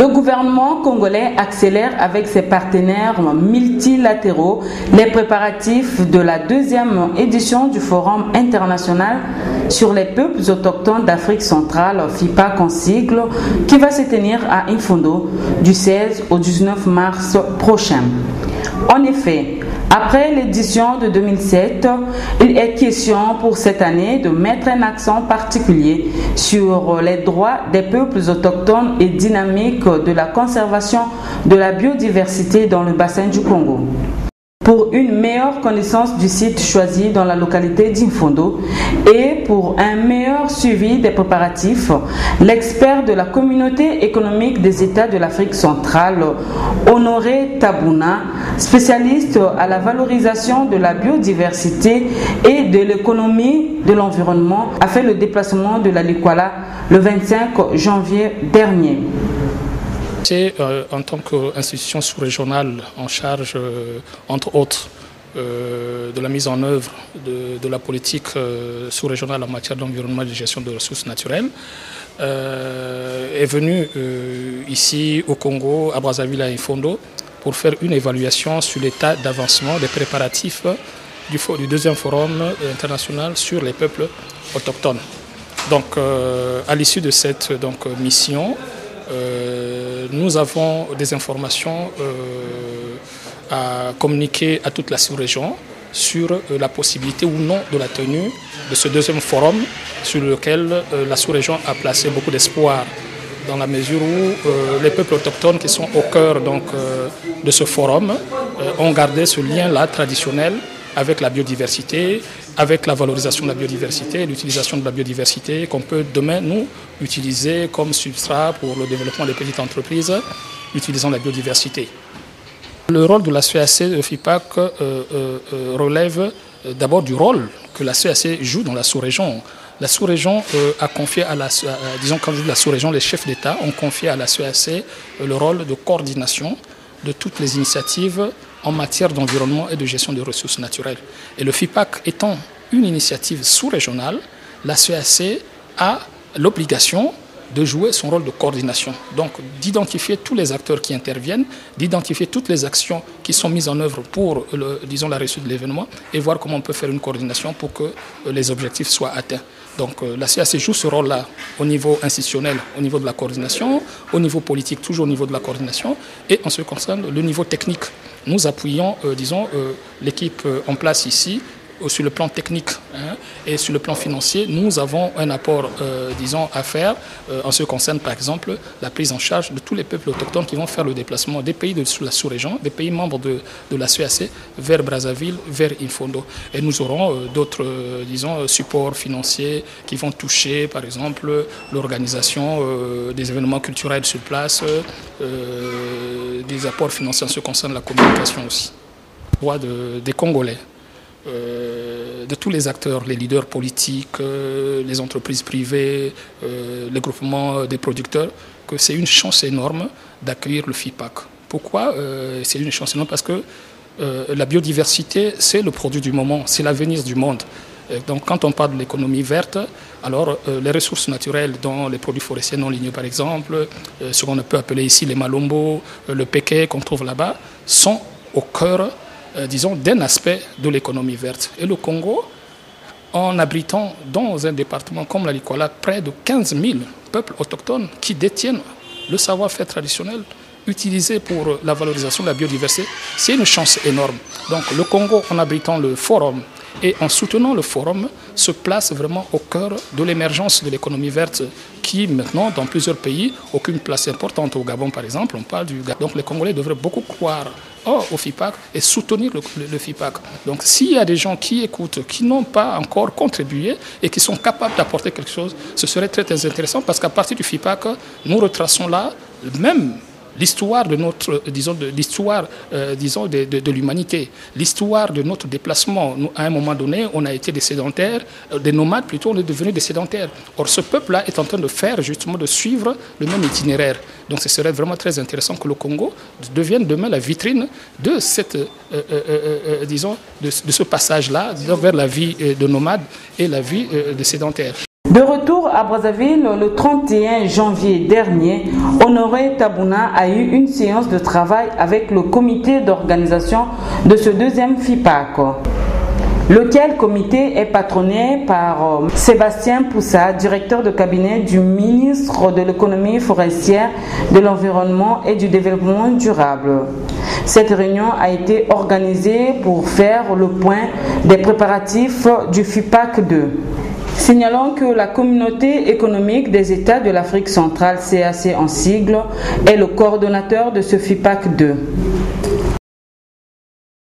Le gouvernement congolais accélère avec ses partenaires multilatéraux les préparatifs de la deuxième édition du Forum international sur les peuples autochtones d'Afrique centrale, FIPAC en sigle, qui va se tenir à Infondo du 16 au 19 mars prochain. En effet, après l'édition de 2007, il est question pour cette année de mettre un accent particulier sur les droits des peuples autochtones et dynamiques de la conservation de la biodiversité dans le bassin du Congo. Pour une meilleure connaissance du site choisi dans la localité d'Infondo et pour un meilleur suivi des préparatifs, l'expert de la communauté économique des États de l'Afrique centrale, Honoré Tabouna, spécialiste à la valorisation de la biodiversité et de l'économie de l'environnement, a fait le déplacement de la Likwala le 25 janvier dernier. En tant qu'institution sous-régionale en charge, entre autres, de la mise en œuvre de la politique sous-régionale en matière d'environnement et de gestion de ressources naturelles, est venue ici au Congo, à Brazzaville, à Infondo, pour faire une évaluation sur l'état d'avancement des préparatifs du deuxième forum international sur les peuples autochtones. Donc, à l'issue de cette mission, nous avons des informations à communiquer à toute la sous-région sur la possibilité ou non de la tenue de ce deuxième forum sur lequel la sous-région a placé beaucoup d'espoir dans la mesure où les peuples autochtones qui sont au cœur de ce forum ont gardé ce lien-là traditionnel avec la biodiversité, avec la valorisation de la biodiversité, l'utilisation de la biodiversité qu'on peut demain nous utiliser comme substrat pour le développement des petites entreprises utilisant la biodiversité. Le rôle de la CEAC de FIPAC relève d'abord du rôle que la CEAC joue dans la sous-région. La sous-région a confié à disons quand je dis la sous-région, les chefs d'État ont confié à la CEAC le rôle de coordination de toutes les initiatives en matière d'environnement et de gestion des ressources naturelles. Et le FIPAC étant une initiative sous-régionale, la CEAC a l'obligation de jouer son rôle de coordination. Donc d'identifier tous les acteurs qui interviennent, d'identifier toutes les actions qui sont mises en œuvre pour la réussite de l'événement et voir comment on peut faire une coordination pour que les objectifs soient atteints. Donc la CEAC joue ce rôle-là au niveau institutionnel, au niveau de la coordination, au niveau politique, toujours au niveau de la coordination, et en ce qui concerne le niveau technique. Nous appuyons, l'équipe en place ici, sur le plan technique et sur le plan financier. Nous avons un apport, à faire en ce qui concerne, par exemple, la prise en charge de tous les peuples autochtones qui vont faire le déplacement des pays de la sous-région, des pays membres de la CEAC, vers Brazzaville, vers Infondo. Et nous aurons d'autres, supports financiers qui vont toucher, par exemple, l'organisation des événements culturels sur place, des apports financiers en ce qui concerne la communication aussi. Droit des Congolais. De tous les acteurs, les leaders politiques, les entreprises privées, les groupements des producteurs, que c'est une chance énorme d'accueillir le FIPAC. Pourquoi c'est une chance énorme? Parce que la biodiversité, c'est le produit du moment, c'est l'avenir du monde. Donc quand on parle de l'économie verte, alors les ressources naturelles, dont les produits forestiers non ligneux par exemple, ce qu'on peut appeler ici les malombo, le péké qu'on trouve là-bas, sont au cœur d'un aspect de l'économie verte. Et le Congo, en abritant dans un département comme la Likwala, près de 15 000 peuples autochtones qui détiennent le savoir-faire traditionnel utilisé pour la valorisation de la biodiversité, c'est une chance énorme. Donc le Congo, en abritant le forum et en soutenant le forum, se place vraiment au cœur de l'émergence de l'économie verte qui maintenant, dans plusieurs pays, occupe une place importante. Au Gabon, par exemple, on parle du Gabon. Donc les Congolais devraient beaucoup croire au FIPAC et soutenir le FIPAC. Donc s'il y a des gens qui écoutent, qui n'ont pas encore contribué et qui sont capables d'apporter quelque chose, ce serait très, très intéressant parce qu'à partir du FIPAC, nous retraçons là même l'histoire de notre, de l'humanité, l'histoire de notre déplacement. Nous, à un moment donné, on a été des sédentaires, des nomades plutôt, on est devenus des sédentaires. Or, ce peuple-là est en train de faire justement, de suivre le même itinéraire. Donc, ce serait vraiment très intéressant que le Congo devienne demain la vitrine de cette, de ce passage-là vers la vie de nomade et la vie de sédentaire. De retour à Brazzaville, le 31 janvier dernier, Honoré Tabouna a eu une séance de travail avec le comité d'organisation de ce deuxième FIPAC. Lequel comité est patronné par Sébastien Poussa, directeur de cabinet du ministre de l'économie forestière, de l'environnement et du développement durable. Cette réunion a été organisée pour faire le point des préparatifs du FIPAC 2. Signalons que la communauté économique des États de l'Afrique centrale, CAC en sigle, est le coordonnateur de ce FIPAC 2.